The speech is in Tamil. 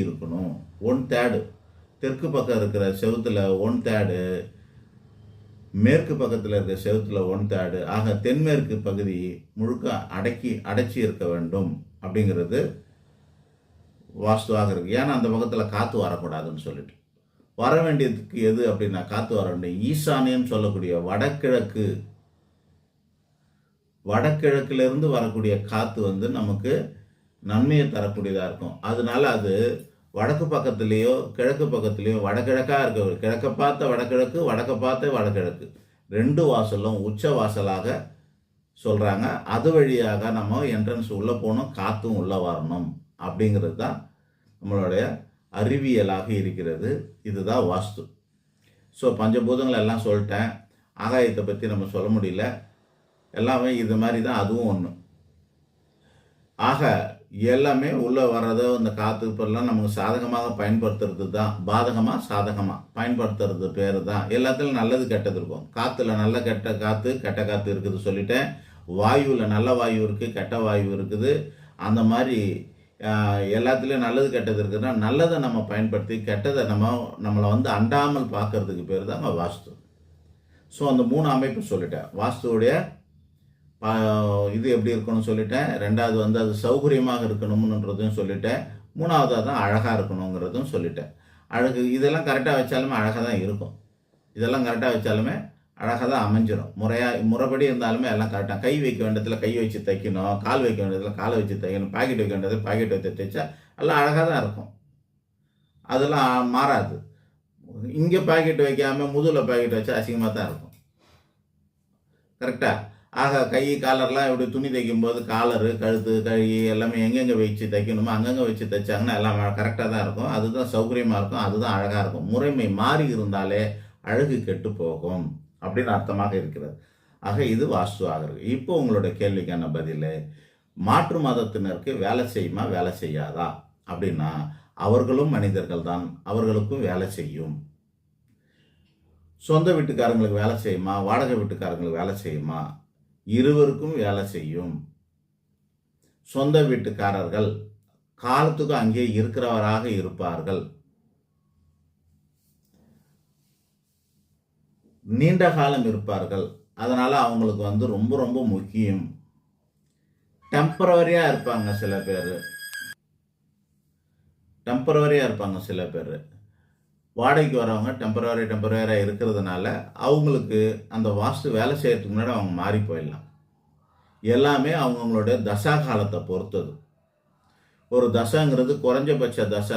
இருக்கணும். 1/3 தெற்கு பக்கம் இருக்கிற செவுத்துல 1/3, மேற்கு பக்கத்தில் இருக்கிற செவுத்துல 1/3, ஆக தென்மேற்கு பகுதி முழுக்க அடைச்சி இருக்க வேண்டும் அப்படிங்கிறது வாஸ்துவாக இருக்கு. ஏன்னா அந்த பக்கத்தில் காற்று வரக்கூடாதுன்னு சொல்லிட்டு, வர வேண்டியதுக்கு எது அப்படின்னா, காற்று வர வேண்டிய ஈசானியம் சொல்லக்கூடிய வடகிழக்கிலிருந்து வரக்கூடிய காற்று நமக்கு நன்மையை தரக்கூடியதாக இருக்கும். அதனால அது வடக்கு பக்கத்துலேயோ கிழக்கு பக்கத்துலேயோ வடகிழக்காக இருக்க, கிழக்க பார்த்த வடகிழக்கு, வடக்க பார்த்த வடகிழக்கு, 2 வாசலும் உச்ச வாசலாக சொல்கிறாங்க. அது வழியாக நம்ம என்ட்ரன்ஸ் உள்ளே போகணும், காற்றும் உள்ளே வரணும் அப்படிங்கிறது தான் நம்மளுடைய அறிவியலாக இருக்கிறது. இதுதான் வாஸ்து. ஸோ பஞ்சபூதங்கள் எல்லாம் சொல்லிட்டேன். ஆகாயத்தை பற்றி நம்ம சொல்ல முடியல, எல்லாமே இது மாதிரி தான். அதுவும் ஒன்று. ஆக எல்லாமே உள்ளே வர்றதோ இந்த காற்று இப்பெல்லாம் நமக்கு சாதகமாக பயன்படுத்துறது தான். பாதகமாக சாதகமாக பயன்படுத்துறது பேர் தான். எல்லாத்துலையும் நல்லது கெட்டது இருக்கும். காற்றுல நல்ல கெட்ட காற்று, கெட்ட காற்று இருக்குது சொல்லிட்டேன். வாயுவில் நல்ல வாயு இருக்குது, கெட்ட வாயு இருக்குது. அந்த மாதிரி எல்லாத்துலேயும் நல்லது கெட்டது இருக்குதுன்னா, நல்லதை நம்ம பயன்படுத்தி கெட்டதை நம்மளை அண்டாமல் பார்க்கறதுக்கு பேர் தாங்க வாஸ்து. ஸோ அந்த 3 அமைப்பு சொல்லிட்டேன். வாஸ்துவோடைய இது எப்படி இருக்கணும்னு சொல்லிட்டேன். 2வது அது சௌகரியமாக இருக்கணும்ன்றதையும் சொல்லிட்டேன். 3வதாக தான் அழகாக இருக்கணுங்கிறதும் சொல்லிட்டேன். அழகு இதெல்லாம் கரெக்டாக வச்சாலுமே அழகாக தான் இருக்கும். இதெல்லாம் கரெக்டாக வச்சாலுமே அழகாக தான் அமைஞ்சிடும். முறைப்படி இருந்தாலுமே எல்லாம் கரெக்டாக. கை வைக்க வேண்டியதில் கை வச்சு தைக்கணும், கால் வைக்க வேண்டியதில் காலை வச்சு தைக்கணும், பாக்கெட் வைக்க வேண்டியதில் பாக்கெட் வச்சு தைச்சா எல்லாம் அழகாக தான் இருக்கும். அதெல்லாம் மாறாது. இங்கே பாக்கெட் வைக்காமல் முதுகில் பாக்கெட் வச்சா அசிங்கமாக தான் இருக்கும். கரெக்டாக. ஆக கை காலர்லாம் இப்படி துணி தைக்கும்போது காலரு, கழுத்து, கை எல்லாமே எங்கெங்கே வச்சு தைக்கணுமோ அங்கங்கே வச்சு தைச்சாங்கன்னா எல்லாம் கரெக்டாக தான் இருக்கும். அதுதான் சௌகரியமாக இருக்கும், அதுதான் அழகாக இருக்கும். முறைமை மாறி இருந்தாலே அழகு கெட்டு போகும் அப்படின்னு அர்த்தமாக இருக்கிறது. ஆக இது வாஸ்து ஆகிறது. இப்போ உங்களோட கேள்விக்கான பதில், மாற்று மதத்தினருக்கு வேலை செய்யுமா வேலை செய்யாதா அப்படின்னா, அவர்களும் மனிதர்கள் தான், அவர்களுக்கும் வேலை செய்யும். சொந்த வீட்டுக்காரங்களுக்கு வேலை செய்யுமா, வாடகை வீட்டுக்காரங்களுக்கு வேலை செய்யுமா, இருவருக்கும் வேலை செய்யும். சொந்த வீட்டுக்காரர்கள் காலத்துக்கு அங்கே இருக்கிறவராக இருப்பார்கள், நீண்ட காலம் இருப்பார்கள். அதனால அவங்களுக்கு ரொம்ப ரொம்ப முக்கியம். டெம்பரவரியாக இருப்பாங்க சில பேர். வாடகைக்கு வரவங்க டெம்பரவரியாக இருக்கிறதுனால அவங்களுக்கு அந்த வாஸ்து வேலை செய்யறதுக்கு முன்னாடி அவங்க மாறி போயிடலாம். எல்லாமே அவங்களுடைய தசா காலத்தை பொறுத்தது. ஒரு தசைங்கிறது குறைஞ்சபட்ச தசை